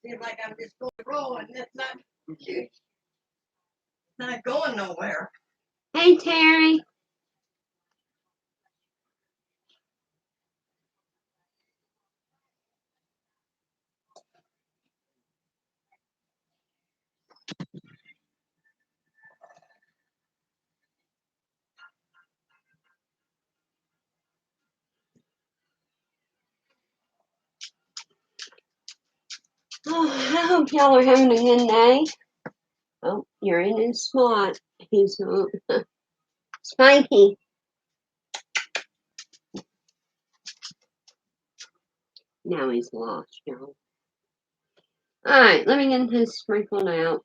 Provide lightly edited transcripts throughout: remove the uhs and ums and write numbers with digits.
Seems like I'm just going to roll and it's not going nowhere. Hey, Terry. Oh, I hope y'all are having a good day. Oh, you're in his spot. He's Spiky. Now he's lost, y'all. Alright, let me get this sprinkled out.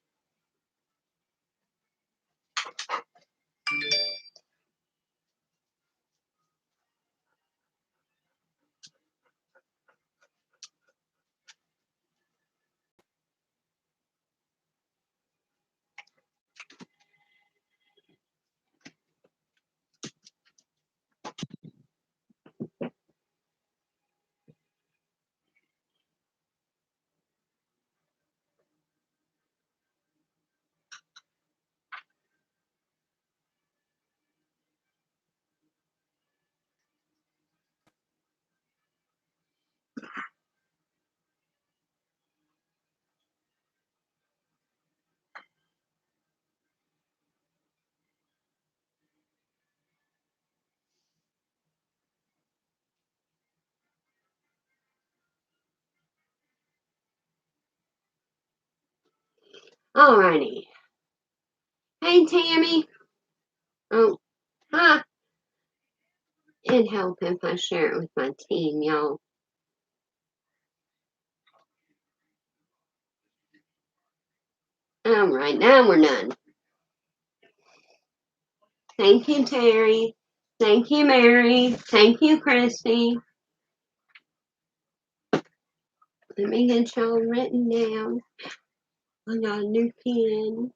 Alrighty. Hey, Tammy. Oh, hi. It'd help if I share it with my team, y'all. Alright, now we're done. Thank you, Terry. Thank you, Mary. Thank you, Christy. Let me get y'all written down. I got a new pen.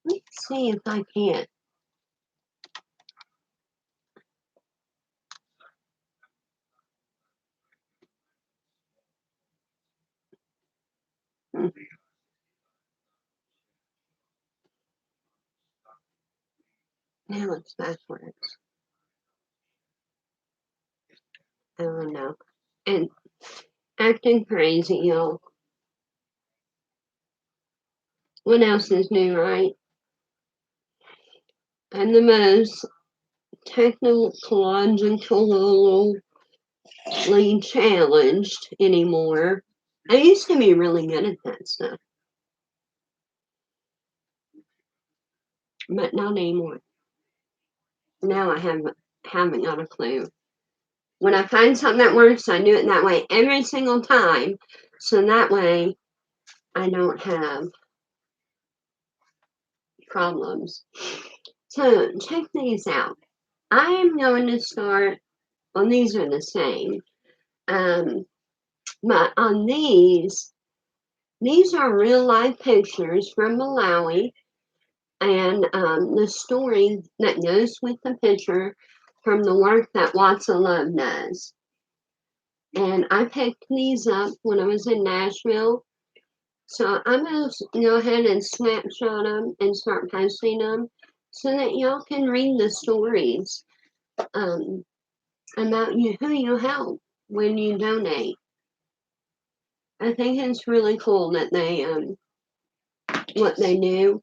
Let's see if I can't. Now it's backwards. I don't know. And acting crazy, y'all. What else is new, right? I'm the most technologically challenged anymore. I used to be really good at that stuff, but not anymore. Now I haven't got a clue. When I find something that works, I do it that way every single time, so that way I don't have problems. So check these out. I am going to start. Well, these are the same. But on these are real life pictures from Malawi, and the story that goes with the picture from the work that Watson Love does. And I picked these up when I was in Nashville. So I'm going to go ahead and snapshot them and start posting them so that y'all can read the stories about who you help when you donate. I think it's really cool that they what they do,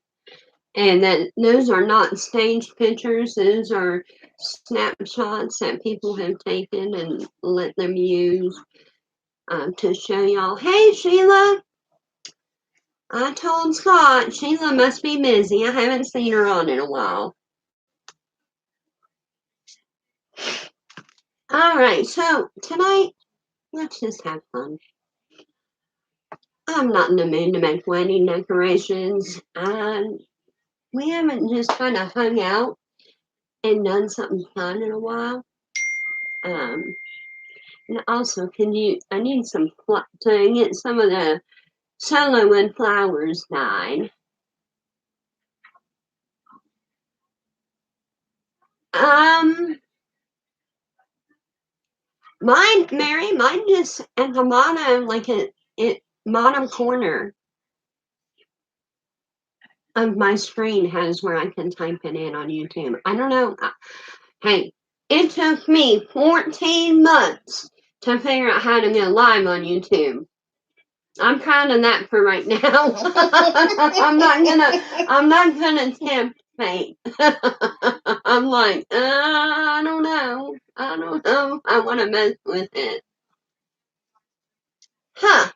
and that those are not staged pictures. Those are snapshots that people have taken and let them use to show y'all. Hey, Sheila. I told Scott Sheila must be busy. I haven't seen her on in a while. All right, so tonight, let's just have fun. I'm not in the mood to make wedding decorations. We haven't just kind of hung out and done something fun in a while. And also, I need some, to get some of the solo wood flowers dyed. Mine just at the bottom, like bottom corner of my screen has where I can type it in on YouTube. I don't know. Hey, it took me 14 months to figure out how to go live on YouTube. I'm proud of that for right now. I'm not gonna tempt fate. I'm like, I don't know. I want to mess with it. Huh.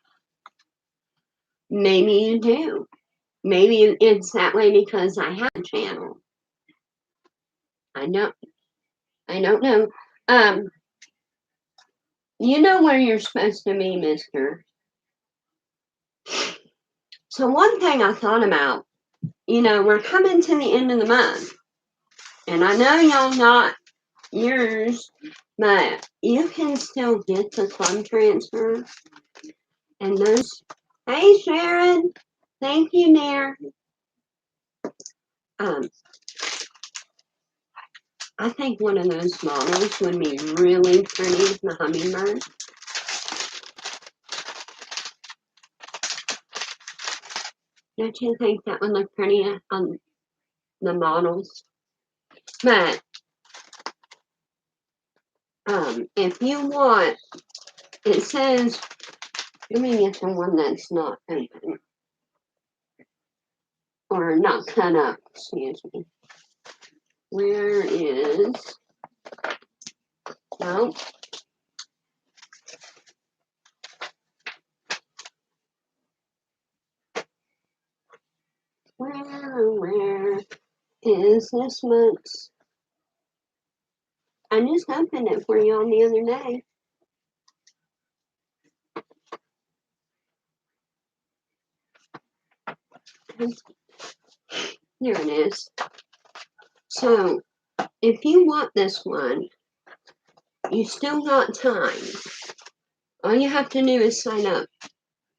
Maybe you do. Maybe it's that way because I have a channel. I don't know. You know where you're supposed to be, mister. So one thing I thought about, we're coming to the end of the month. And I know y'all got yours, but you can still get the club transfer. And those, hey Sharon, thank you, Nair. I think one of those models would be really pretty, the hummingbird. Don't you think that would look pretty on the models? But if you want, it says, let me get the one that's not open. Or not cut up, excuse me. Where is, no. Where is this month's? I just opened it for you on the other day. There it is. So, if you want this one, you still got time. All you have to do is sign up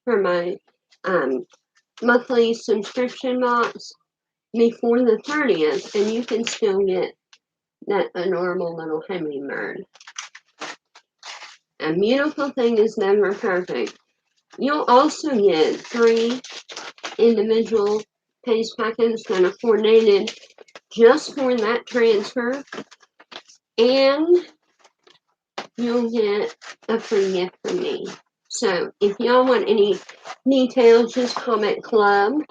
for my monthly subscription box before the 30th, and you can still get that adorable little hummingbird. A beautiful thing is never perfect. You'll also get 3 individual paste packets that are coordinated just for that transfer, and you'll get a free gift from me. So if y'all want any details, just comment club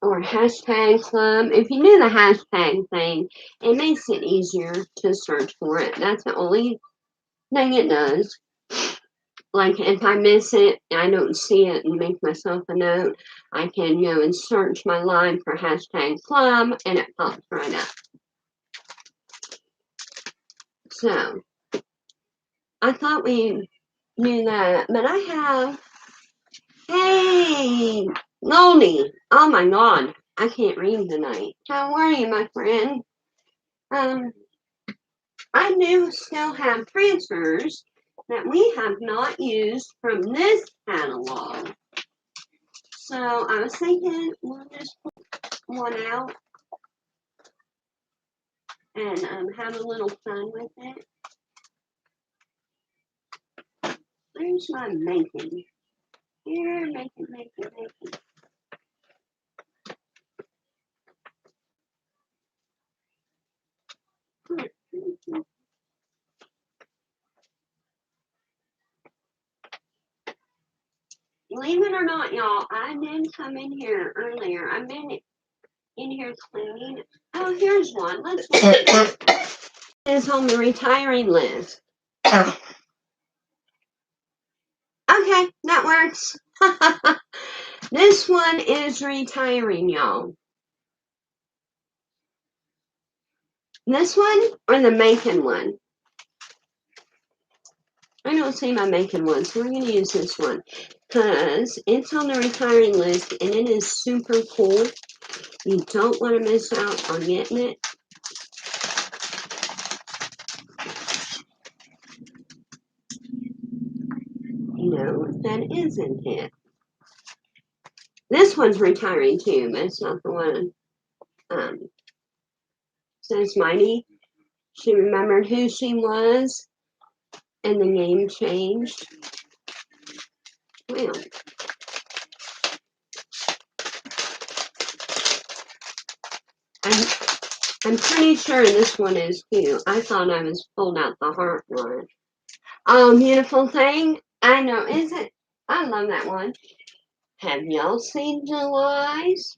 or hashtag club. If you do the hashtag thing, it makes it easier to search for it. That's the only thing it does. Like if I miss it, I don't see it and make myself a note, I can go and search my line for hashtag club and it pops right up. So I thought we knew that, but I have, hey, Loni, oh my God, I can't read tonight. How are you, my friend? I do still have transfers that we have not used from this catalog. So I was thinking we'll just put one out and have a little fun with it. Where's my making? Here, making. Believe it or not, y'all, I did come in here earlier. I've been in here cleaning. Oh, here's one. Let's look at it. It's on the retiring list. Okay, that works. This one is retiring, y'all. This one or the Macon one? I don't see my Macon one, so we're going to use this one because it's on the retiring list and it is super cool. You don't want to miss out on getting it. No, that isn't it. This one's retiring too, but it's not the one. Says Mighty. She remembered who she was and the name changed. Well, I'm pretty sure this one is cute. I thought I was pulled out the heart one. Oh, beautiful thing. I know, is it? I love that one. Have y'all seen July's?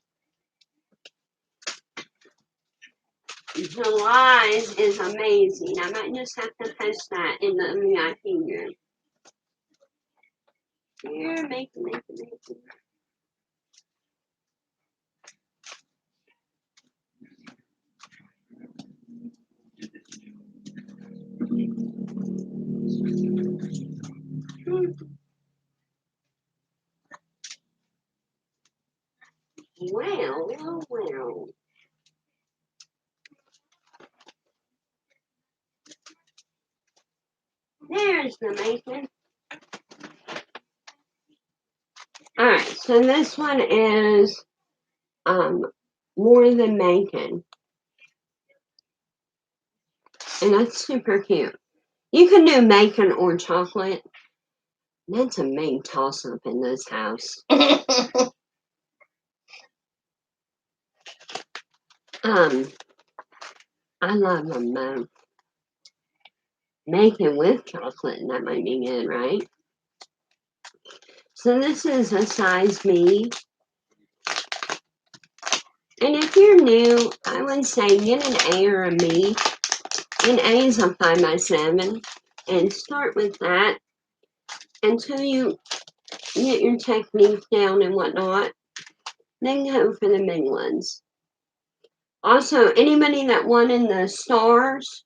July's is amazing. I might just have to post that in the VIP group. Here, make it. Well. There's the Macon. Alright, so this one is More Than Macon. And that's super cute. You can do Macon or chocolate. That's a big toss up in this house. I love them both. Macon with chocolate, and that might be good, right? So this is a size B. And if you're new, I would say get an A or a B. An A is a 5x7. And start with that until you get your technique down and whatnot. Then go for the big ones. Also, anybody that wanted the stars,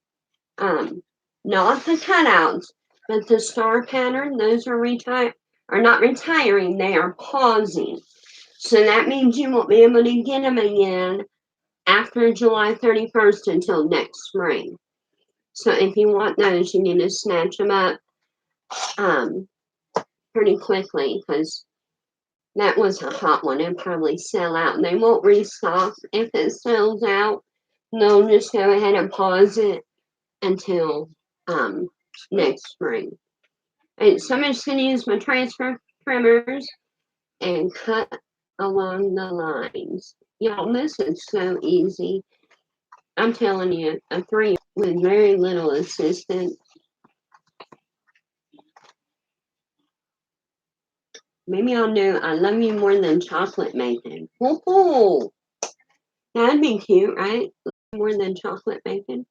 not the cutouts, but the star pattern, those are not retiring, they are pausing. So that means you won't be able to get them again after July 31st until next spring. So if you want those, you need to snatch them up pretty quickly because that was a hot one. It'll probably sell out. And they won't restock. If it sells out, they'll just go ahead and pause it until next spring. And so I'm just going to use my transfer trimmers and cut along the lines. Y'all, this is so easy. I'm telling you, a 3 with very little assistance. Maybe I'll do I Love You More Than Chocolate Macon. Woohoo! That'd be cute, right? More than chocolate bacon.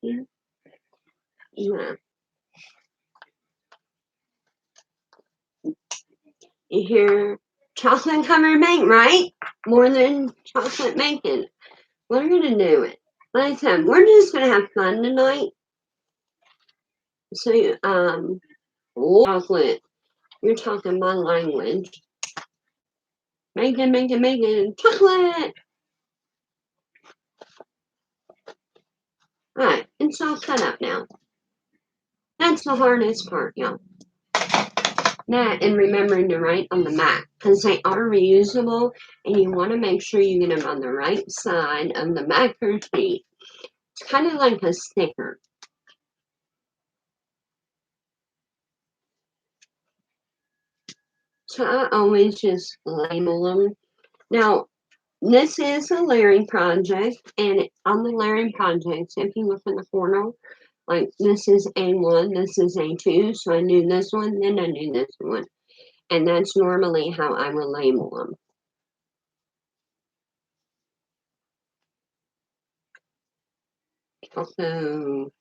Yeah. Yeah. You hear chocolate covered bacon, right? More than chocolate bacon. We're gonna do it. Like I said, we're just gonna have fun tonight. So chocolate. You're talking my language. Bacon, chocolate. Alright, it's all cut up now. That's the hardest part, y'all. That and remembering to write on the mat because they are reusable and you want to make sure you get them on the right side of the marker sheet. It's kind of like a sticker. So I always just label them. Now, this is a layering project, and on the layering projects, if you look in the corner, like this is A1, this is A2, so I do this one, then I do this one. And that's normally how I will label them. Also,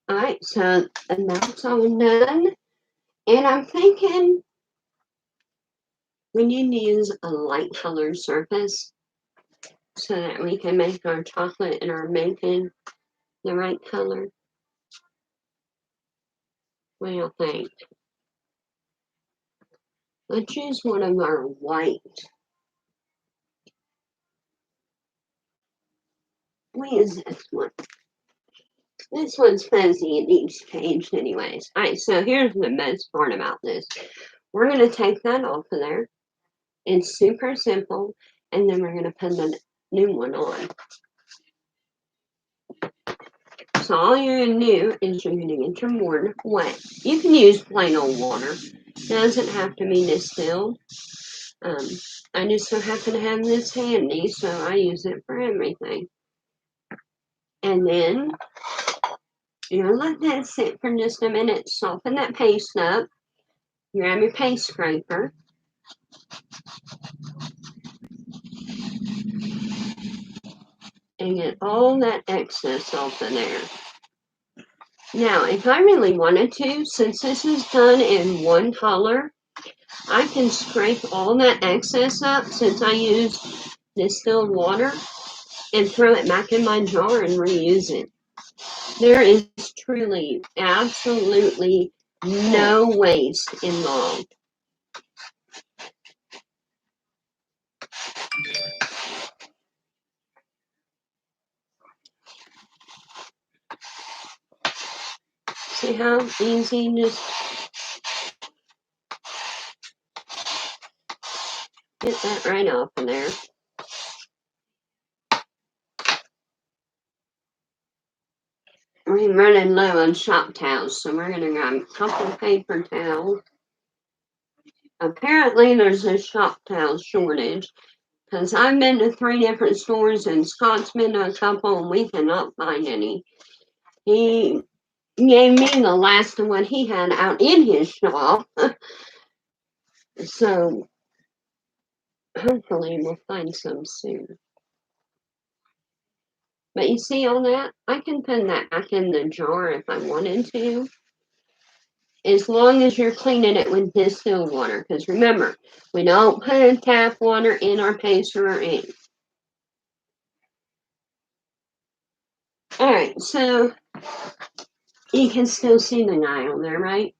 alright, so that's all done. And I'm thinking we need to use a light colored surface so that we can make our chocolate and our bacon the right color. What do you think? Let's use one of our white. We use this one. This one's fuzzy. It needs changed anyways. Alright, so here's the best part about this. We're going to take that off of there. It's super simple. And then we're going to put the new one on. So all you're going to do is you're going to get your mortar wet. You can use plain old water. It doesn't have to be distilled. I just so happen to have this handy, so I use it for everything. And then you're going to let that sit for just a minute, soften that paste up. You grab your paste scraper. And get all that excess off of there. Now, if I really wanted to, since this is done in one color, I can scrape all that excess up since I use distilled water and throw it back in my jar and reuse it. There is truly, absolutely no waste involved. See how easy just get that right off of there. We're running low on shop towels, so we're going to grab a couple of paper towels. Apparently, there's a shop towel shortage because I've been to 3 different stores and Scott's been to a couple and we cannot find any. He gave me the last of what he had out in his shop. So, hopefully, we'll find some soon. But you see all that? I can put that back in the jar if I wanted to. As long as you're cleaning it with distilled water. Because remember, we don't put tap water in our paste or ink. Alright, so you can still see the guy on there, right?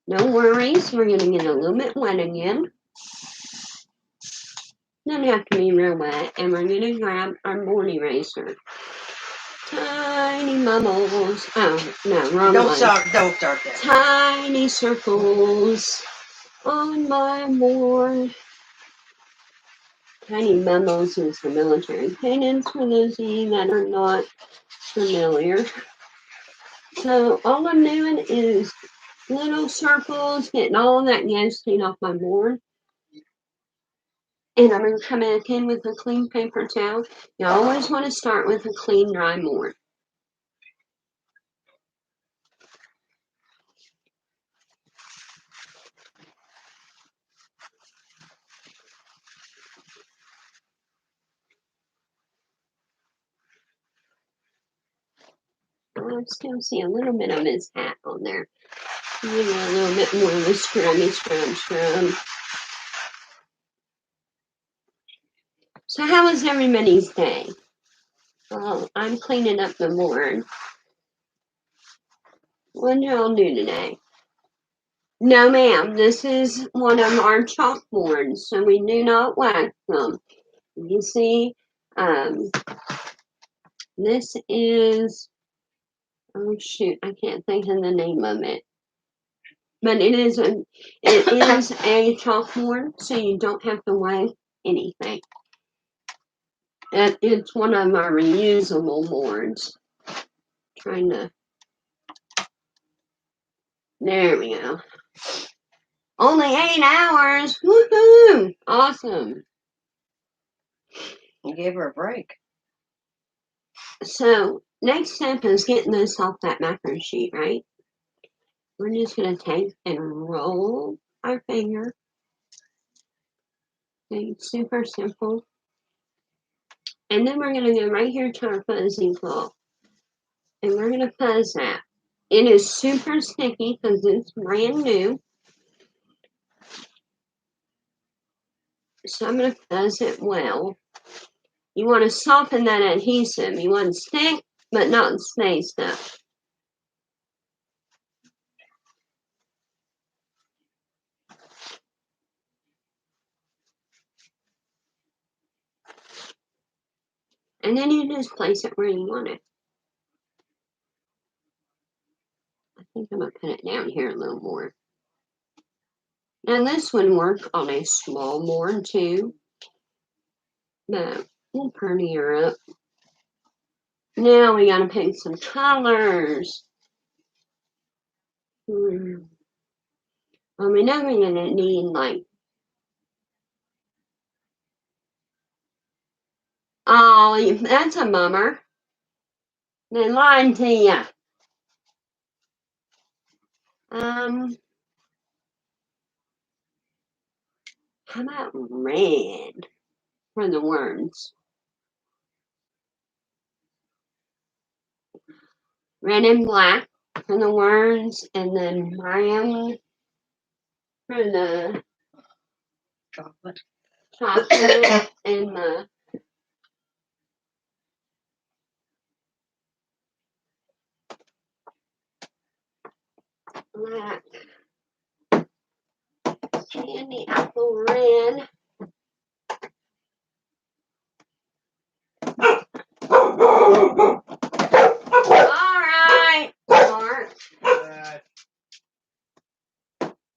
No worries. We're going to get a little bit wet again. Doesn't have to be real wet. And we're going to grab our board eraser. Tiny bubbles. Oh, no, wrong Don't one. start that. Tiny circles on my board. Tiny bubbles is the military cadence for those of you that are not familiar. So all I'm doing is little circles, getting all of that ghosting off my board. And I'm going to come back in with a clean paper towel. You always want to start with a clean, dry board. I still see a little bit of his hat on there. Maybe a little bit more of a scrub. So how was everybody's day? Well, I'm cleaning up the board. What did y'all do today? No, ma'am. This is one of our chalkboards, so we do not wax them. You see, this is, oh shoot, I can't think of the name of it. But it is a chalkboard, so you don't have to wax anything. And it's one of our reusable boards. Trying to, there we go. Only 8 hours. Woohoo! Awesome. You gave her a break. So, next step is getting this off that macro sheet, right? We're just going to take and roll our finger. Okay, super simple. And then we're going to go right here to our fuzzy cloth. And we're going to fuzz that. It is super sticky because it's brand new. So I'm going to fuzz it well. You want to soften that adhesive. You want to stick, but not stay stuck. And then you just place it where you want it. I think I'm going to put it down here a little more. Now this would work on a small board too. But we'll prettier up. Now we got to pick some colors. Well, we know we're going to need like, oh, that's a bummer. They lied to you. How about red for the words? Red and black for the words, and then brown for the Chocolate. chocolate and the black. Candy apple red. Alright, Mark.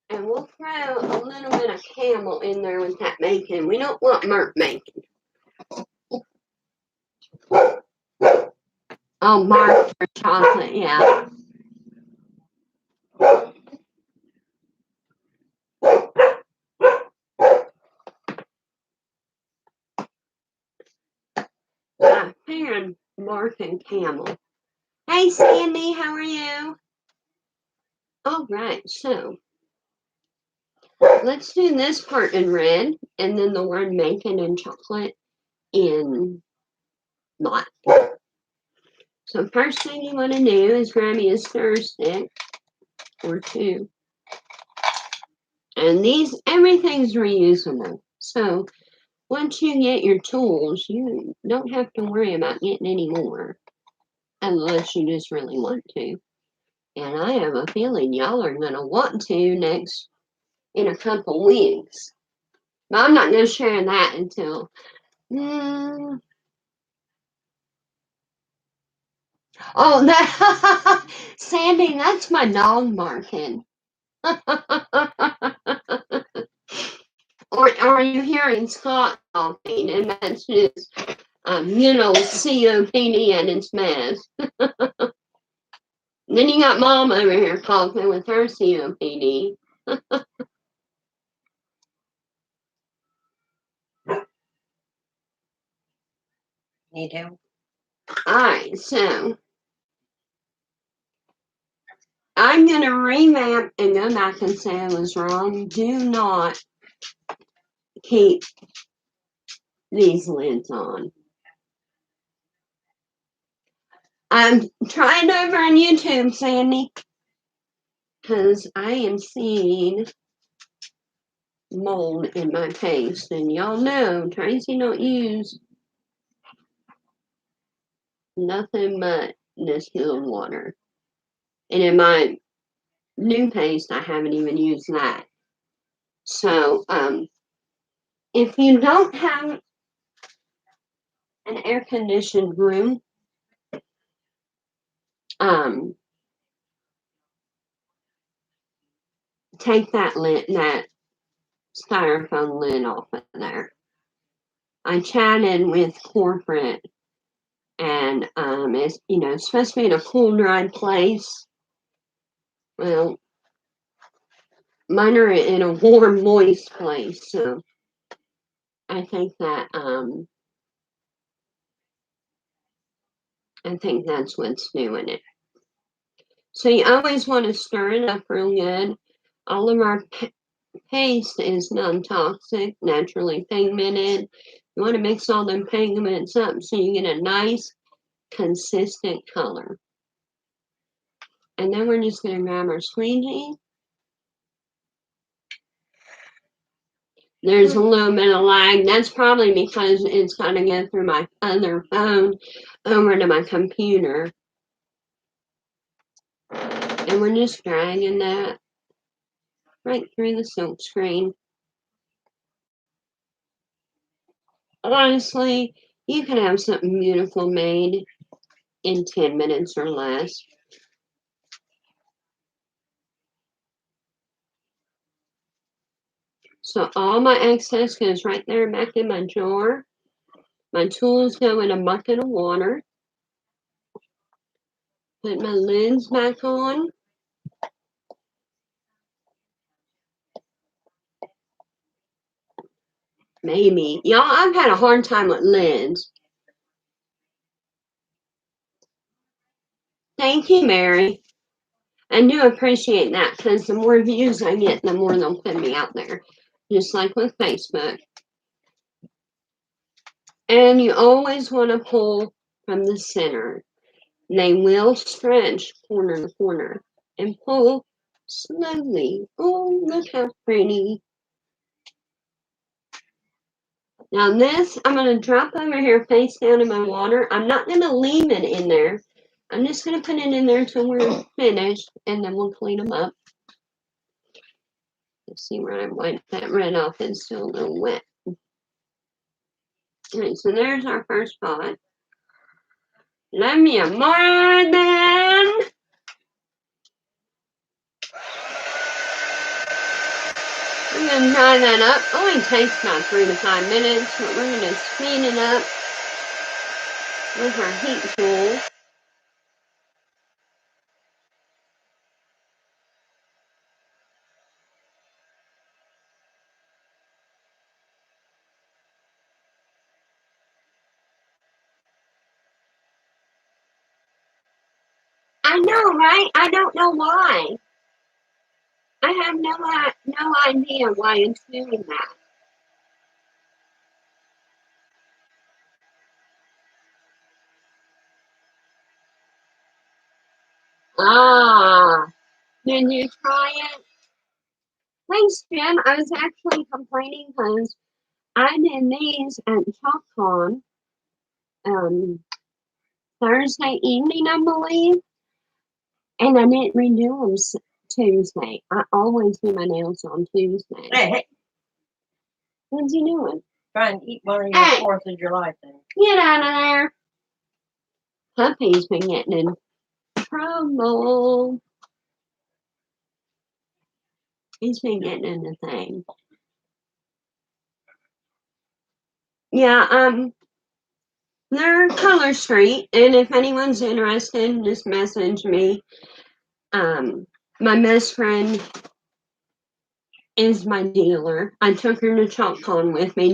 And we'll throw a little bit of camel in there with that bacon. We don't want burnt bacon. Oh, Mark for chocolate, yeah. I figured Mark and camel. Hey, Sandy, how are you? All right, so let's do this part in red, and then the word bacon and chocolate in black. So first thing you want to do is grab you a stir stick or two. And everything's reusable. So once you get your tools, you don't have to worry about getting any more unless you just really want to. And I have a feeling y'all are going to want to in a couple weeks. But I'm not going to share that until... Oh, that Sandy, that's my dog barking. Or are you hearing Scott talking? And that's just, COPD at its best. Then you got Mom over here talking with her COPD. Need help? Alright, so I'm going to revamp and go back and say I was wrong. Do not keep these lids on. I'm trying over on YouTube, Sandy, because I am seeing mold in my paste, and y'all know Tracy don't use nothing but distilled water. And in my new paste, I haven't even used that. So, if you don't have an air-conditioned room, take that styrofoam lid off of there. I chatted with corporate, and it's supposed to be in a cool, dry place. Well, mine are in a warm, moist place, so I think that's what's doing it. So you always want to stir it up real good. All of our paste is non-toxic, naturally pigmented. You want to mix all them pigments up so you get a nice, consistent color. And then we're just going to grab our squeegee. There's a little bit of lag. That's probably because it's got to go through my other phone over to my computer. And we're just dragging that right through the silk screen. Honestly, You can have something beautiful made in 10 minutes or less. So all my excess goes right there back in my jar. My tools go in a bucket of water. Put my lids back on. Maybe. Y'all, I've had a hard time with lids. Thank you, Mary. I do appreciate that because the more views I get, the more they'll put me out there. Just like with Facebook. And you always want to pull from the center. They will stretch corner to corner. And pull slowly. Oh, look how pretty. Now this, I'm going to drop over here face down in my water. I'm not going to leave it in there. I'm just going to put it in there till we're finished, and then we'll clean them up. Let's see where I wiped that red off. It's still a little wet. Alright, so there's our first pot. Love me a more then. We're going to dry that up. Only takes about 3 to 5 minutes, but we're going to speed it up with our heat tool. I know, right? I don't know why. I have no idea why it's doing that. Ah, did you try it? Thanks, Jim. I was actually complaining because I did these at ChalkCon Thursday evening, I believe, and I didn't redo them Tuesday. I always do my nails on Tuesday. Hey, What's he doing? trying to eat one of your 4th of July things. Get out of there. Puppy's been getting in trouble. He's been getting in the thing. Yeah, they're Color Street, and if anyone's interested, just message me. My best friend is my dealer. I took her to ChalkCon with me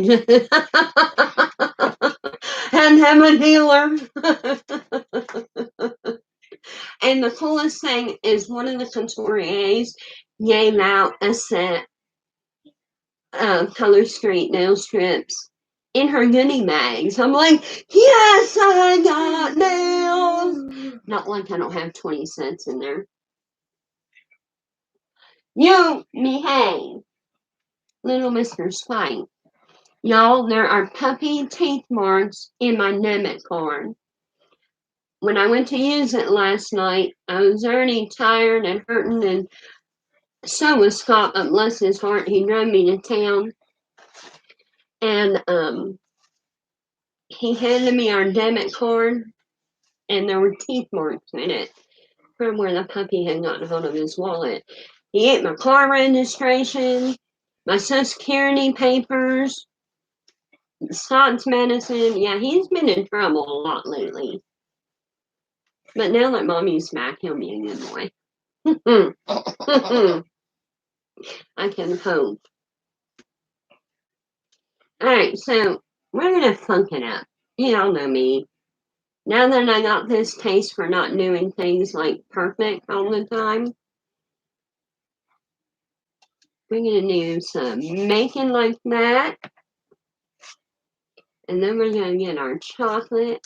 and have a dealer. And the coolest thing is one of the couturiers gave out a set of Color Street nail strips in her goodie bags. I'm like, yes, I got nails. Not like I don't have 20 cents in there. You behave, little Mr. Spike. Y'all, there are puppy teeth marks in my debit card. When I went to use it last night, I was already tired and hurting, and so was Scott, but bless his heart, he drove me to town. And he handed me our debit card, and there were teeth marks in it from where the puppy had gotten hold of his wallet. He ate my car registration, my Social Security papers, Scott's medicine. Yeah, he's been in trouble a lot lately. But now that Mommy's back, he'll be a good boy. I can hope. Alright, so we're going to funk it up. Y'all know me. Now that I got this taste for not doing things like perfect all the time, we're going to do some making like that. And then we're going to get our chocolate.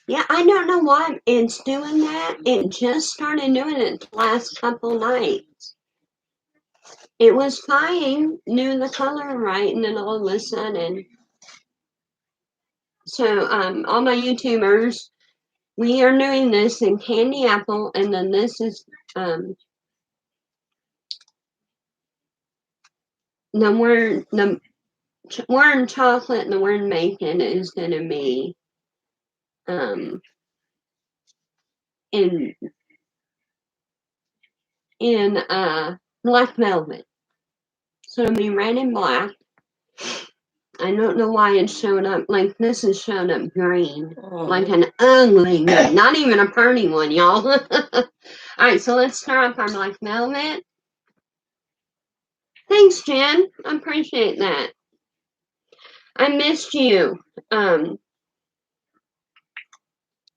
Yeah, I don't know why it's doing that. It just started doing it the last couple nights. it was fine, knew the color right, and then all of a sudden, so all my YouTubers, we are doing this in candy apple, and then this is the word chocolate and the word bacon is gonna be in black velvet. So it'll be red and black. I don't know why it's showing up like this is showing up green. Like an ugly green. Not even a pretty one, y'all. Alright, so let's stir up our black velvet. Thanks, Jen. I appreciate that. I missed you.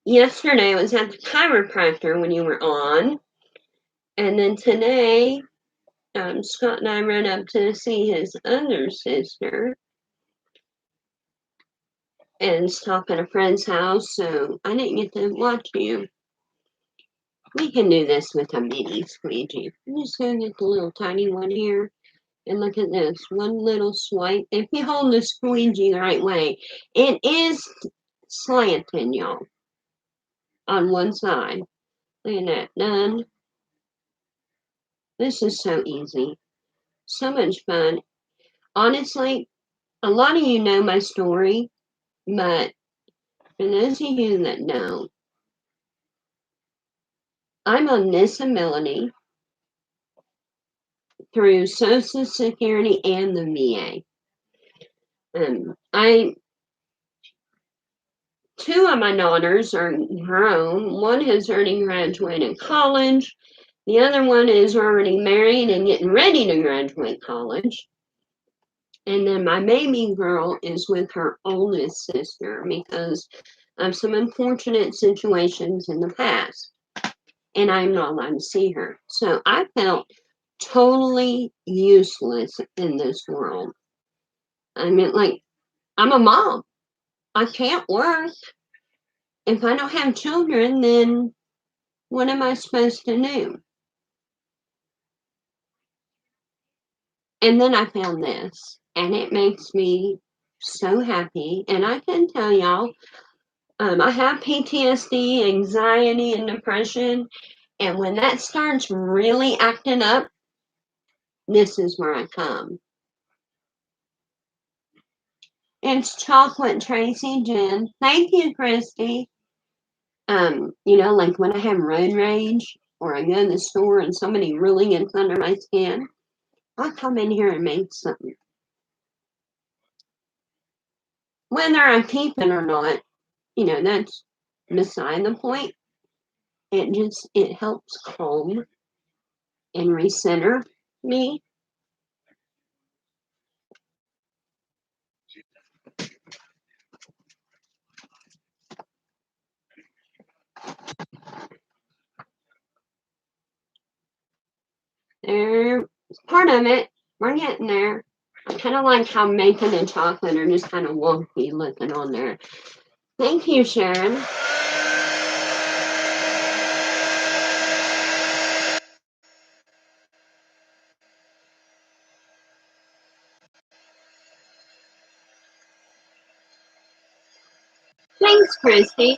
Yesterday I was at the chiropractor when you were on. And then today, Scott and I ran up to see his other sister and stop at a friend's house, so I didn't get to watch you. We can do this with a mini squeegee. I'm just going to get the little tiny one here. And look at this. One little swipe. If you hold the squeegee the right way, it is slanting, y'all. On one side. Look at that. Done. This is so easy. So much fun. Honestly, a lot of you know my story, but for those of you that don't, I'm on disability through Social Security and the VA. Two of my daughters are grown. One has already graduated college. The other one is already married and getting ready to graduate college. And then my baby girl is with her oldest sister because of some unfortunate situations in the past. And I'm not allowed to see her. So I felt totally useless in this world. I mean, like, I'm a mom. I can't work. If I don't have children, then what am I supposed to do? And then I found this, and it makes me so happy. And I can tell y'all, I have PTSD, anxiety, and depression. And when that starts really acting up, this is where I come. It's chocolate, Tracy Jen. Thank you, Christy. Like when I have road rage or I go in the store and somebody really gets under my skin, I'll come in here and make something. Whether I'm keeping or not, that's beside the point. It helps calm and recenter me. There's part of it. We're getting there. I kind of like how bacon and chocolate are just kind of wonky looking on there. Thank you, Sharon. Thanks, Christy.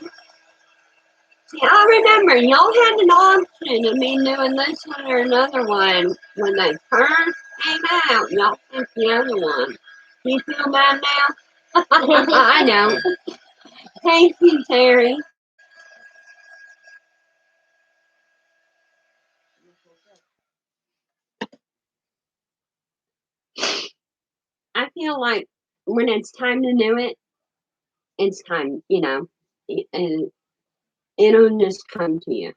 See, I remember y'all had an option of me doing this one or another one when they first came out. Y'all picked the other one. Do you feel bad now? I know. Thank you, Terry. I feel like when it's time to do it, it's time, and it'll just come to you.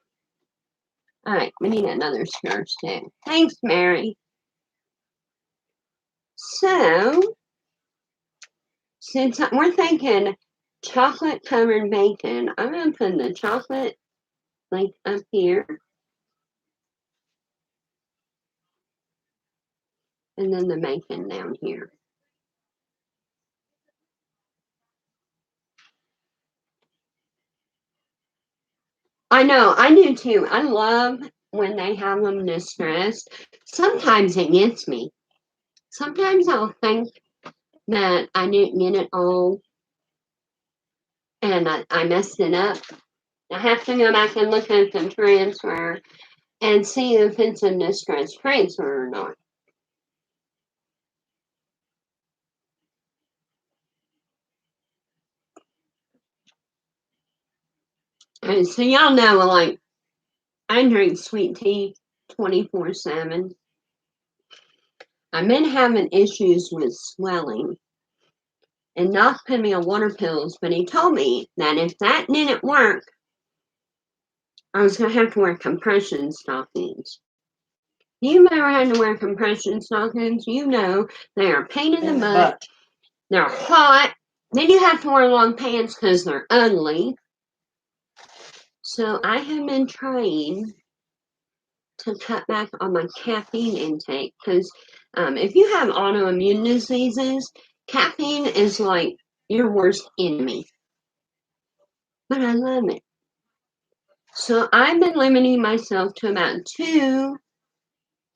All right, we need another stir stick. Thanks, Mary. So, since we're thinking chocolate covered bacon, I'm going to put the chocolate like up here. And then the bacon down here. I know, I do too. I love when they have them distressed, sometimes it gets me. Sometimes I'll think that I didn't get it all and I messed it up. I have to go back and look at the transfer and see if it's a distress transfer or not. And so y'all know, like, I drink sweet tea 24/7. I've been having issues with swelling. And Doc put me on water pills, but he told me that if that didn't work, I was going to have to wear compression stockings. You've ever had to wear compression stockings? You know they are a pain in the butt. They're hot. Then you have to wear long pants because they're ugly. So I have been trying to cut back on my caffeine intake because if you have autoimmune diseases, caffeine is like your worst enemy. But I love it. So I've been limiting myself to about 2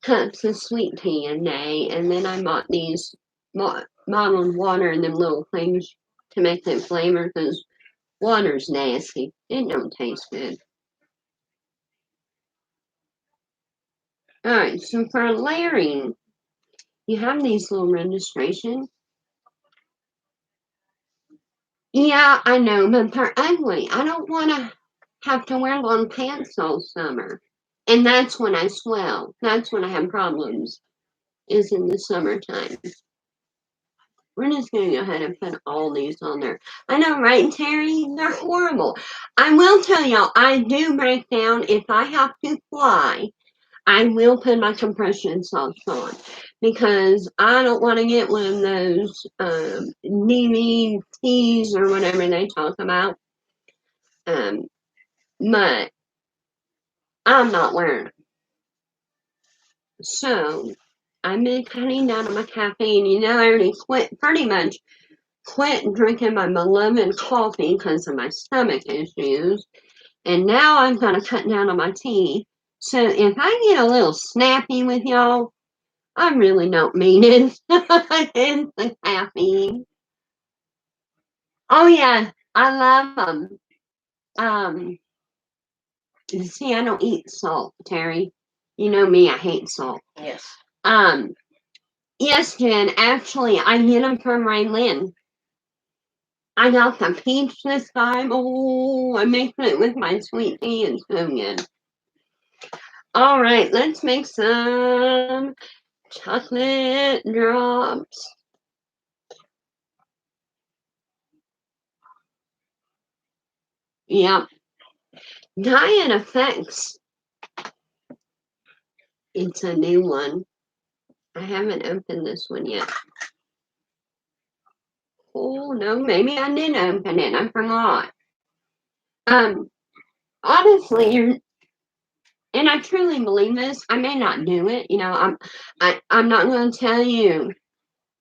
cups of sweet tea a day, and then I bought these bottled water and them little things to make that flavor because water's nasty. It don't taste good. Alright, so for layering, you have these little registrations. Yeah, I know, but they're ugly. I don't want to have to wear long pants all summer. And that's when I swell. That's when I have problems, is in the summertime. We're just going to go ahead and put all these on there. I know, right, Terry? They're horrible. I will tell y'all, I do break down. If I have to fly, I will put my compression socks on because I don't want to get one of those DVTs or whatever they talk about. But I'm not wearing them. So I've been cutting down on my caffeine. You know, I already pretty much quit drinking my beloved coffee because of my stomach issues. And now I've got to cut down on my tea. So if I get a little snappy with y'all, I really don't mean it. It's the caffeine. Oh yeah, I love them. See, I don't eat salt, Terry. You know me, I hate salt. Yes. Yes, Jen. Actually, I get them from Raylin. I got the peach this time. Oh, I'm making it with my sweet tea. It's so good. All right, let's make some chocolate drops. Yep. Diet Effects. It's a new one. I haven't opened this one yet. Oh, no, maybe I did open it. I forgot. Honestly, and I truly believe this. I may not do it. You know, I'm not going to tell you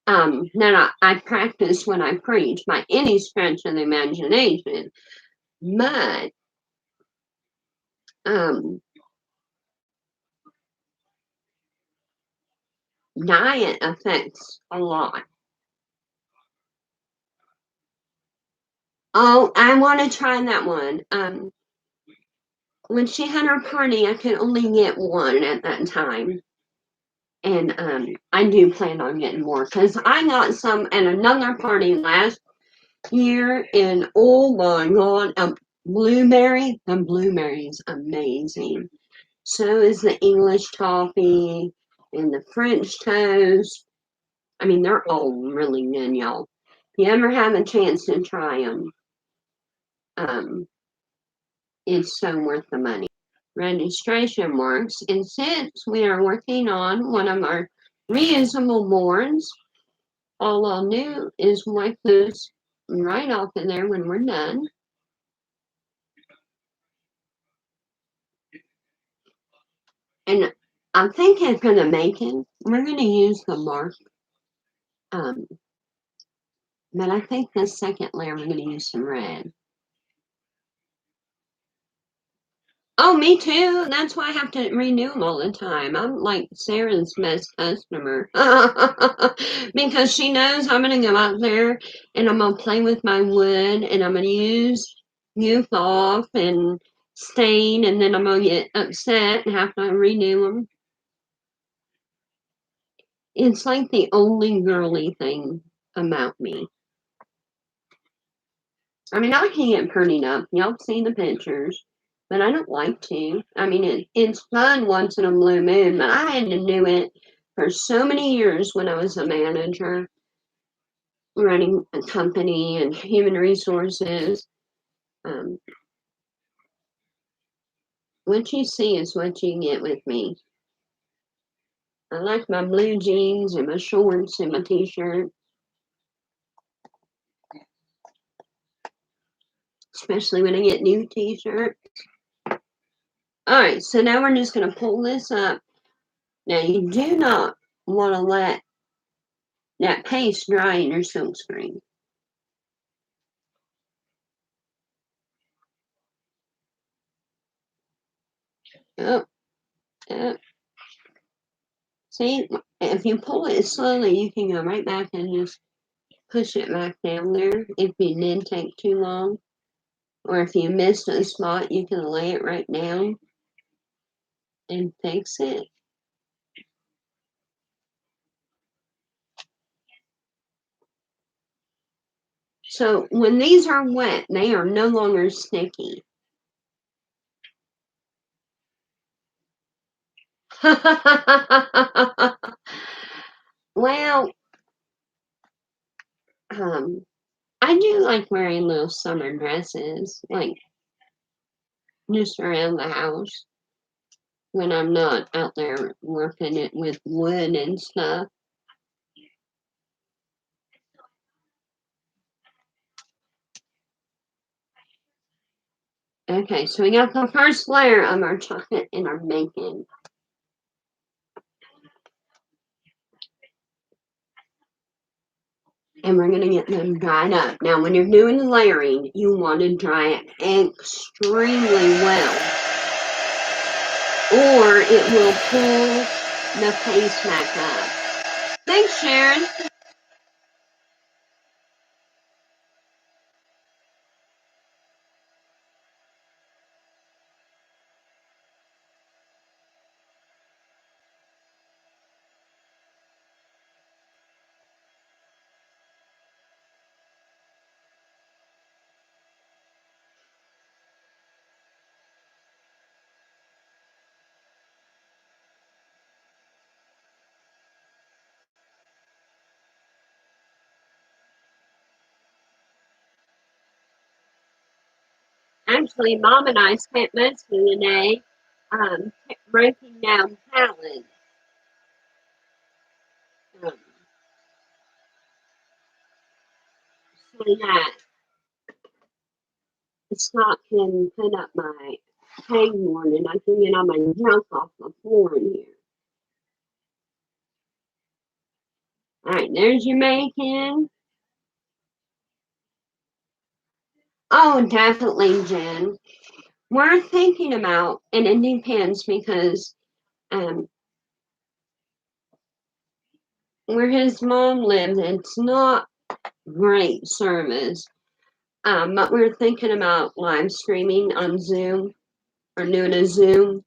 that I practice when I preach by any stretch of the imagination. But diet affects a lot. Oh, I want to try that one. When she had her party, I could only get one at that time. And I do plan on getting more because I got some at another party last year, and oh my god, blueberry. The blueberry is amazing. So is the English toffee and the French toast. I mean, they're all really good, y'all. If you ever have a chance to try them, it's so worth the money. Registration works, and since we are working on one of our reusable boards, all I'll do is wipe those right off of there when we're done. And I'm thinking for the bacon, we're going to use the mark. But I think this second layer, we're going to use some red. Oh, me too. That's why I have to renew them all the time. I'm like Sarah's best customer because she knows I'm going to go out there and I'm going to play with my wood and I'm going to use youth off and stain, and then I'm going to get upset and have to renew them. It's like the only girly thing about me. I mean, I can get prettied up. Y'all seen the pictures, but I don't like to. I mean, it's fun once in a blue moon, but I had to do it for so many years when I was a manager, running a company and human resources. Um, what you see is what you get with me. I like my blue jeans and my shorts and my t-shirt. Especially when I get new t-shirts. Alright, so now we're just going to pull this up. Now you do not want to let that paste dry in your silk screen. Oh, oh. See, if you pull it slowly, you can go right back and just push it back down there if you did take too long. Or if you missed a spot, you can lay it right down and fix it. So when these are wet, they are no longer sticky. Well, I do like wearing little summer dresses, like just around the house when I'm not out there working it with wood and stuff. Okay, so we got the first layer of our chocolate and our bacon. And we're going to get them dried up. Now, when you're doing the layering, you want to dry it extremely well, or it will pull the paste back up. Thanks, Sharon. Actually, Mom and I spent most of the day breaking down pallets. So that Scott can put up my pegboard and I can get all my junk off the floor in here. Alright, there's your bacon. Oh, definitely, Jen. We're thinking about, and it depends because where his mom lives, it's not great service. But we're thinking about live streaming on Zoom or doing a Zoom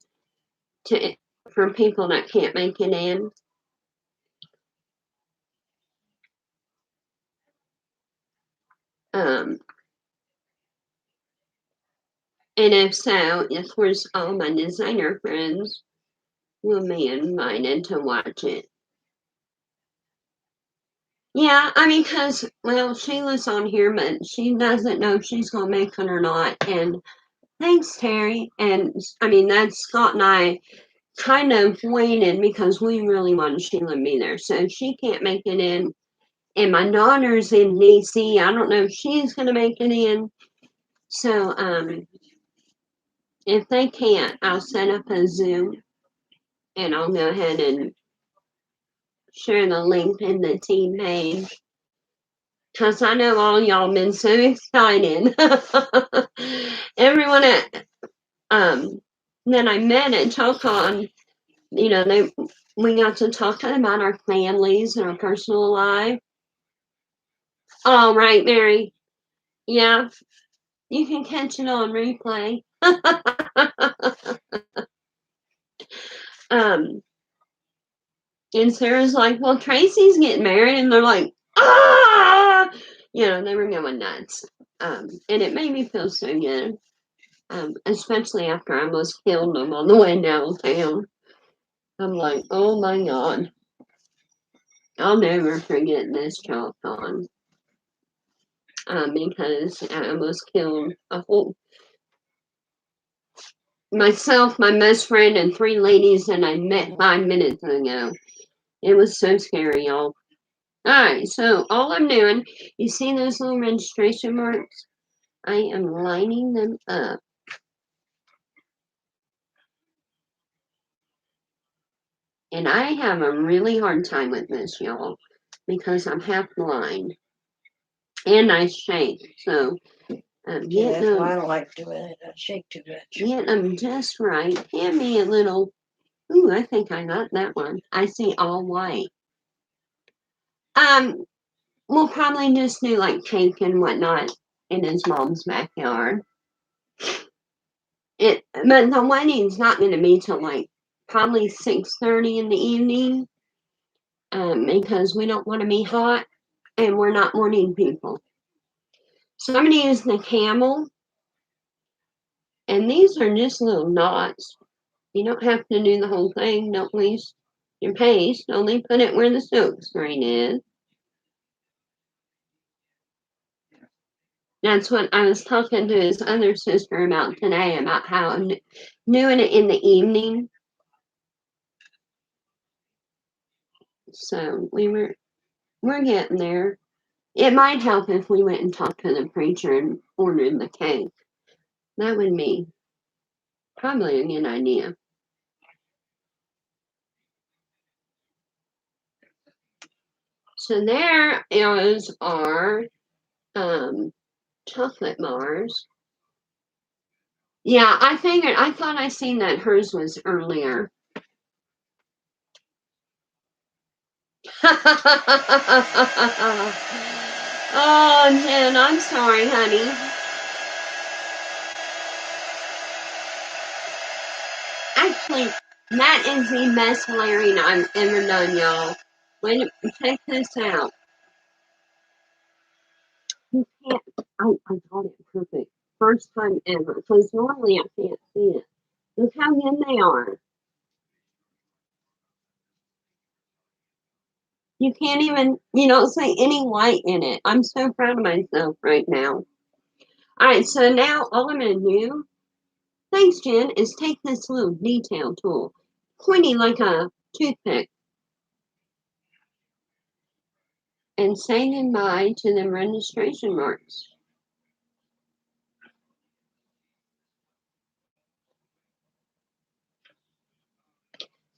for people that can't make it in. And if so, of course, all my designer friends will be invited to watch it. Yeah, I mean, because, well, Sheila's on here, but she doesn't know if she's going to make it or not. And thanks, Terry. And, I mean, that's Scott and I kind of waited because we really wanted Sheila to be there. So she can't make it in. And my daughter's in DC. I don't know if she's going to make it in. So, if they can't, I'll set up a Zoom and I'll go ahead and share the link in the team page. Because I know all y'all been so excited. Everyone at then I met at TalkCon. You know, we got to talk to them about our families and our personal life. All right, Mary. Yeah, you can catch it on replay. um, and Sarah's like, well, Tracy's getting married. And they're like, ah! You know, they were going nuts. And it made me feel so good. Especially after I almost killed them on the way downtown. I'm like, oh my God. I'll never forget this TalkCon. Because I almost killed myself, my best friend, and 3 ladies that I met 5 minutes ago. It was so scary, y'all. Alright, so all I'm doing, you see those little registration marks? I am lining them up. And I have a really hard time with this, y'all, because I'm half blind. And I shake, so Yeah, that's why I don't like doing it. I shake too much. Get them just right. Hand me a little. Ooh, I think I got that one. I see all white. We'll probably just do like cake and whatnot in his mom's backyard. But the wedding's not going to be till like probably 6:30 in the evening. Because we don't want to be hot and we're not morning people. So I'm going to use the camel. And these are just little knots. You don't have to do the whole thing. Don't waste your paste. Only put it where the silk screen is. That's what I was talking to his other sister about today, about how I'm doing it in the evening. So we're getting there. It might help if we went and talked to the preacher and ordered the cake. That would be probably a good idea. So there is our chocolate Mars. Yeah, I thought I seen that hers was earlier. Oh, Jen, I'm sorry, honey. Actually, that is the best layering I've ever done, y'all. Wait, check this out. You can't, I got it perfect. First time ever. Because normally I can't see it. Look how good they are. You can't even, you don't see any white in it. I'm so proud of myself right now. Alright, so now all I'm going to do, thanks Jen, is take this little detail tool, pointy like a toothpick, and say goodbye to the registration marks.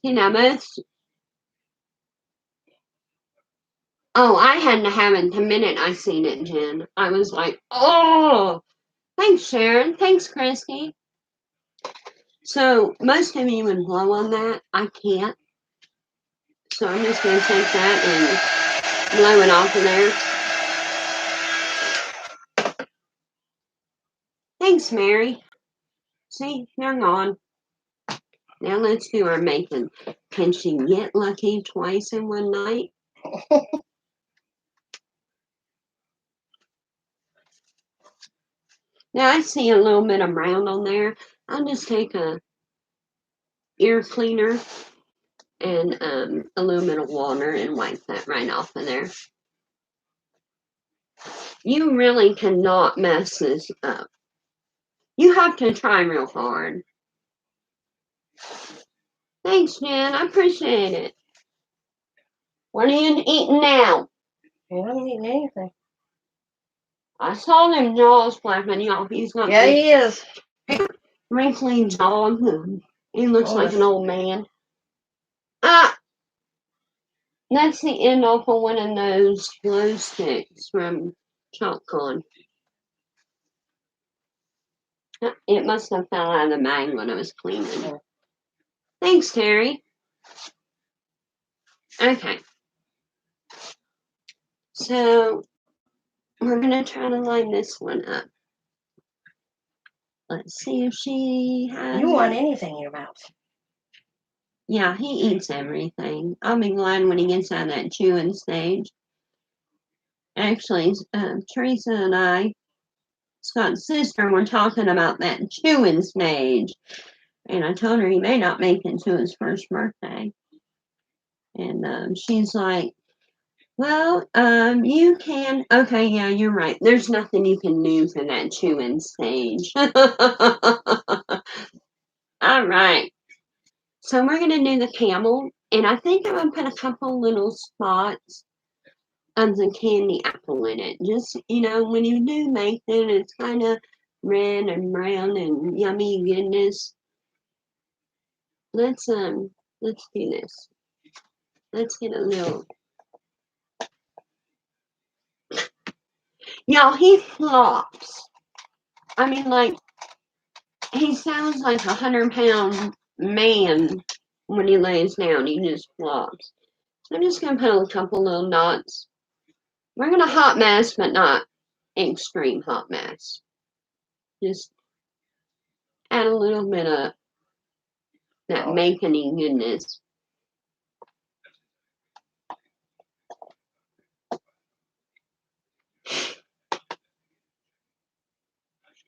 See, now most. Oh, I had to have it the minute I seen it, Jen. I was like, oh, thanks, Sharon. Thanks, Christy. So most of you would blow on that. I can't. So I'm just going to take that and blow it off of there. Thanks, Mary. See, they're gone. Now let's do our making. Can she get lucky twice in one night? Now I see a little bit of brown on there. I'll just take a ear cleaner and a little bit of water and wipe that right off of there. You really cannot mess this up. You have to try real hard. Thanks, Jen. I appreciate it. What are you eating now? I don't eating anything. I saw them jaws flapping, y'all. He's got he is. wrinkly jaw. He looks like an old man. That's the end off of one of those glow sticks from TalkCon. It must have fell out of the bag when I was cleaning. Thanks, Terry. Okay. So we're gonna try to line this one up. Let's see if she has. You want anything in your mouth? Yeah, he eats everything. I'll be glad when he gets out of that chewing stage. Actually, Teresa and I, Scott's sister, were talking about that chewing stage. And I told her he may not make it to his first birthday. And she's like, well, you can. Okay, yeah, you're right. There's nothing you can do for that chewing stage. All right. So we're going to do the camel. And I think I'm going to put a couple little spots of the candy apple in it. Just, when you do make it, it's kind of red and brown and yummy goodness. Let's do this. Let's get a little. Y'all, he flops. I mean, like, he sounds like 100-pound man when he lays down. He just flops. So I'm just going to put a couple little dots. We're going to hot mess, but not extreme hot mess. Just add a little bit of that bacon-y goodness.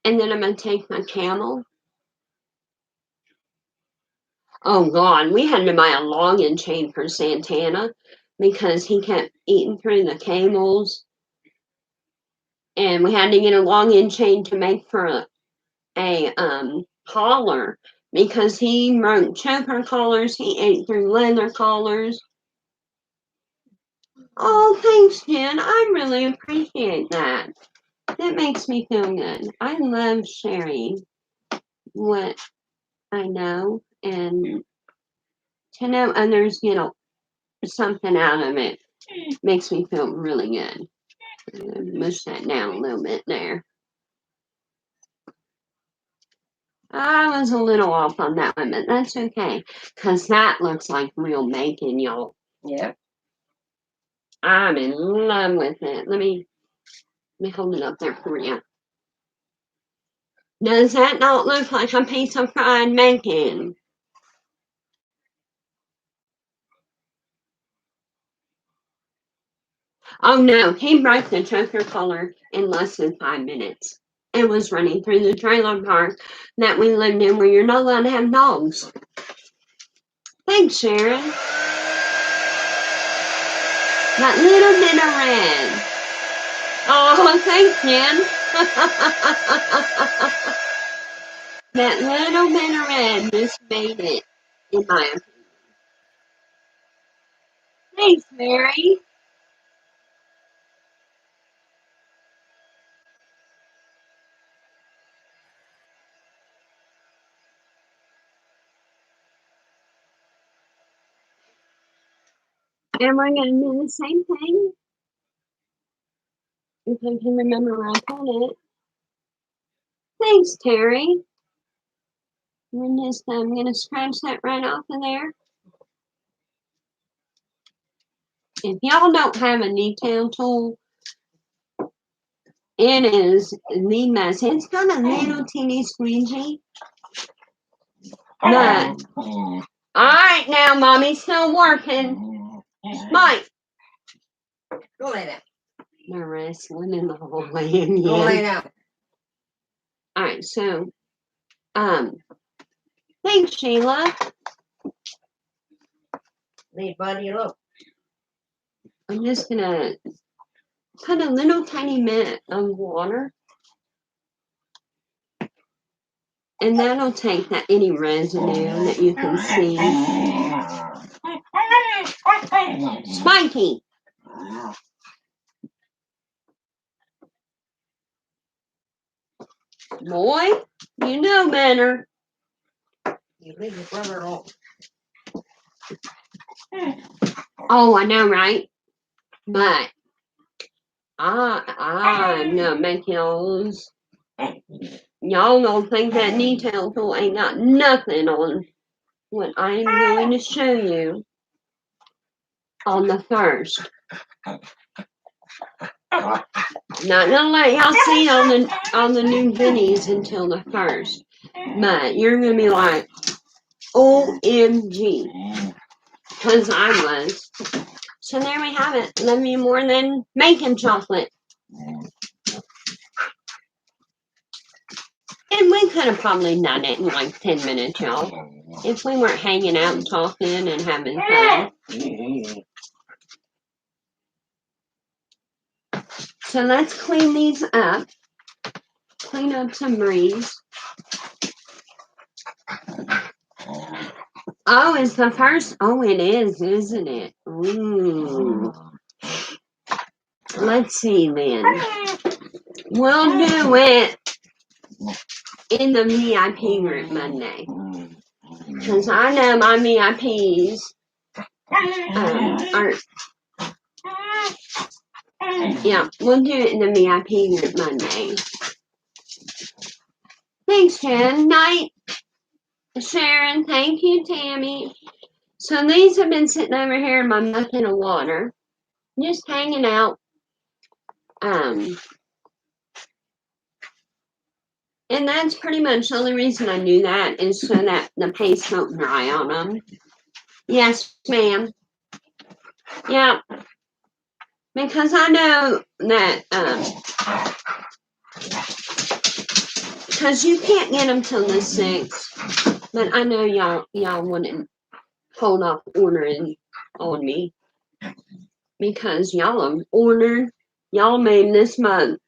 And then I'm going to take my camel. Oh, God, we had to buy a logging chain for Santana because he kept eating through the cables. And we had to get a logging chain to make for a collar because he broke choker collars. He ate through leather collars. Oh, thanks, Jen. I really appreciate that. That makes me feel good. I love sharing what I know, and to know others get something out of it makes me feel really good. Mush that down a little bit there. I was a little off on that one, but that's okay, because that looks like real bacon, y'all. Yep. I'm in love with it. Let me hold it up there for you. Does that not look like a piece of fried bacon? Oh no, he broke the choker collar in less than 5 minutes. It was running through the trailer park that we lived in where you're not allowed to have dogs. Thanks, Sharon. That little bit of red. Oh, thanks, Jen. That little bit of red just made it, in my opinion. Thanks, Mary. And we're going to do the same thing. If I can remember where I put it. Thanks, Terry. I'm going to scratch that right off of there. If y'all don't have a detail tool, it is the mess. It's got a little teeny squeegee. But, alright now, Mommy's still working. Mike. Go lay down. They're wrestling in the hallway again. Go lay down. Alright, so, thanks, Sheila. Leave Buddy alone. I'm just gonna put a little tiny bit of water. And that'll take that any residue that you can see. Spiky! Boy, you know better. You leave your brother alone. Oh, I know, right? But I'm gonna make y'all's y'all don't think that detail tool ain't got nothing on what I am going to show you on the 1st. Not gonna let y'all see on the new Vinnies until the 1st. But you're gonna be like, OMG. Because I was. So there we have it. Love you more than making chocolate. And we could have probably done it in like 10 minutes, y'all. If we weren't hanging out and talking and having fun. So let's clean these up. Clean up some Marie's. Oh, it's the first. Oh, it is, isn't it? Ooh. Let's see then. We'll do it in the VIP group Monday. Because I know my VIPs are. Yeah, we'll do it in the VIP group Monday. Thanks, Jen. Night, Sharon. Thank you, Tammy. So these have been sitting over here in my bucket of water, just hanging out. And that's pretty much the only reason I do that is so that the paste won't dry on them. Yes, ma'am. Yeah. Because I know that, because you can't get them till the 6th, but I know y'all wouldn't hold off ordering on me because y'all have ordered, y'all made this month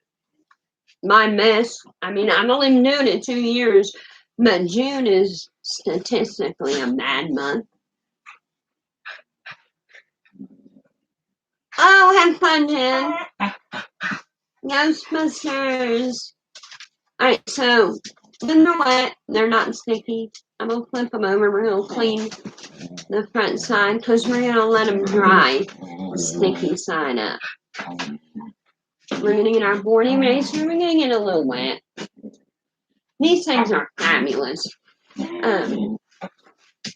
my mess. I mean, I've only been doing it 2 years, but June is statistically a bad month. Oh, have fun, Jen. Ghostbusters. Alright, so when they're wet, they're not sticky. I'm going to flip them over. We're going to clean the front side because we're going to let them dry the sticky side up. We're going to get our board eraser. We're going to get a little wet. These things are fabulous.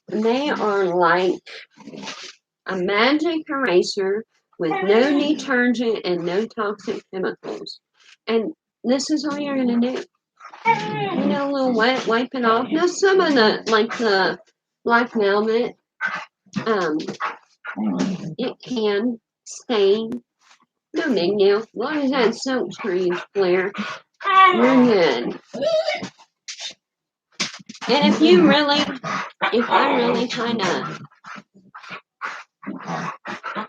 They are like a magic eraser with no detergent and no toxic chemicals. And this is all you're going to do. You know, a little wet, wipe it off. Now, some of the, like the black velvet, it can stain. No big deal. As long as that silk screen clear, you're good. And if I really kind of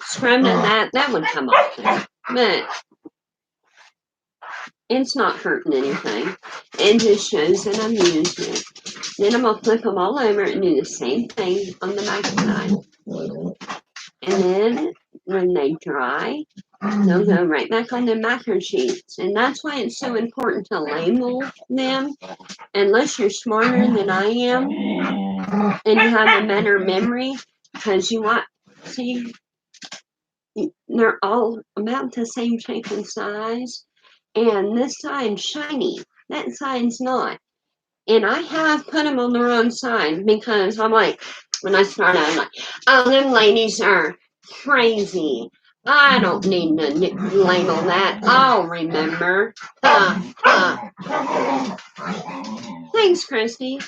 scrubbed at that would come off there. But it's not hurting anything. It just shows that I'm using it. Then I'm going to flip them all over and do the same thing on the back side. And then when they dry, they'll go right back on the backer sheets. And that's why it's so important to label them. Unless you're smarter than I am and you have a better memory, because you want, see, they're all about the same shape and size. And this side's shiny. That side's not. And I have put them on the wrong side because I'm like, when I start out, I'm like, oh, them ladies are crazy. I don't need to label that. I'll remember. Thanks, Christy.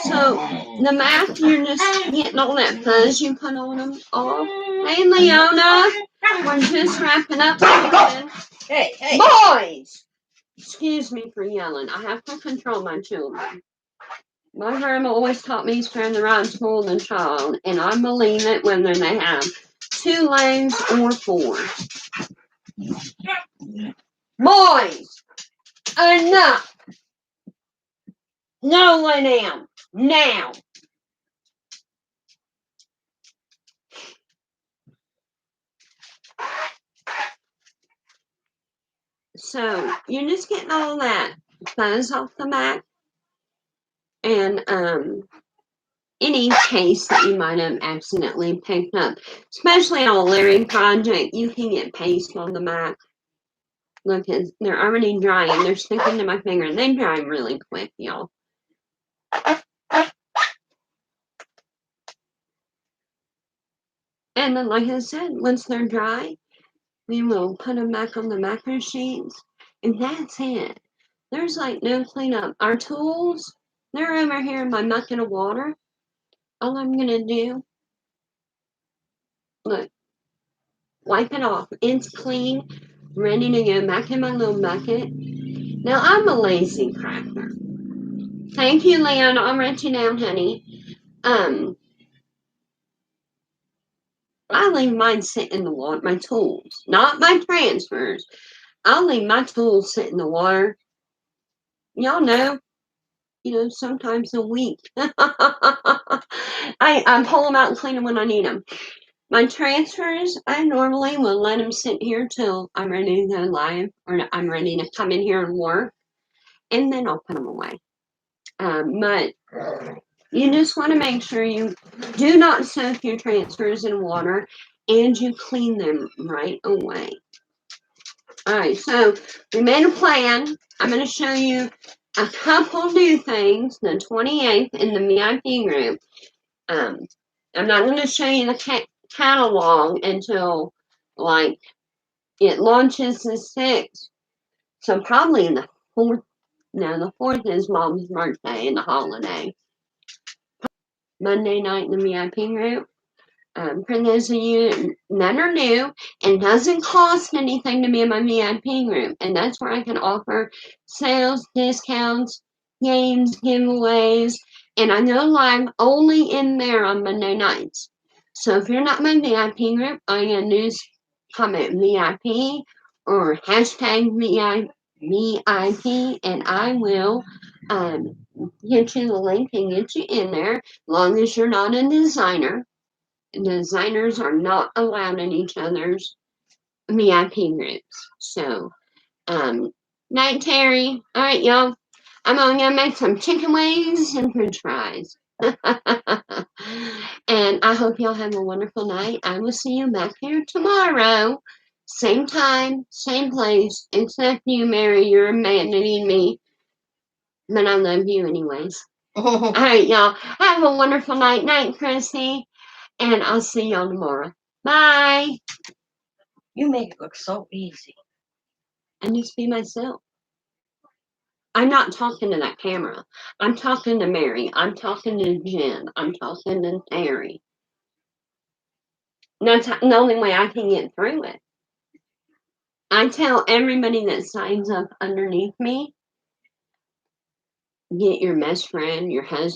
So, the math, you're just getting all that fuzz you put on them off. Hey, Leona, we're just wrapping up. Hey. Boys! Excuse me for yelling. I have to control my children. My grandma always taught me spare the rod spoil the child, and I believe it whether they have 2 legs or 4. Boys! Enough! No, lay down. Now! So, you're just getting all that fuzz off the back. And, any case that you might have accidentally picked up, especially on a layering project, you can get paste on the back. Look, they're already drying. They're sticking to my finger. They dry really quick, y'all. And then, like I said, once they're dry, we will put them back on the macro sheets. And that's it. There's like no cleanup. Our tools, they're over here in my bucket of water. All I'm going to do, look, wipe it off. It's clean, ready to go back in my little bucket. Now, I'm a lazy cracker. Thank you, Leon. I'll write you down, honey. I leave mine sit in the water, my tools, not my transfers. I'll leave my tools sit in the water. Y'all know, sometimes a week. I pull them out and clean them when I need them. My transfers, I normally will let them sit here till I'm ready to go live or I'm ready to come in here and work, and then I'll put them away. But you just want to make sure you do not soak your transfers in water and you clean them right away. All right, so we made a plan. I'm going to show you a couple new things the 28th in the VIP group. I'm not going to show you the catalog until like it launches the 6th. So probably the 4th. No, the 4th is Mom's birthday and the holiday. Monday night in the VIP group. For those of you that are new, it doesn't cost anything to be in my VIP group, and that's where I can offer sales, discounts, games, giveaways, and I go live only in there on Monday nights. So if you're not my VIP group, all you gotta do is comment VIP or hashtag VIP, and I will get you the link and get you in there, as long as you're not a designer. Designers are not allowed in each other's VIP groups. So, night, Terry. All right, y'all. I'm gonna make some chicken wings and french fries. And I hope y'all have a wonderful night. I will see you back here tomorrow. Same time, same place, except you, Mary. You're abandoning me. But I love you anyways. All right, y'all. Have a wonderful night. Night, Chrissy. And I'll see y'all tomorrow. Bye. You make it look so easy. And just be myself. I'm not talking to that camera. I'm talking to Mary. I'm talking to Jen. I'm talking to Terry. That's the only way I can get through it. I tell everybody that signs up underneath me, get your best friend, your husband,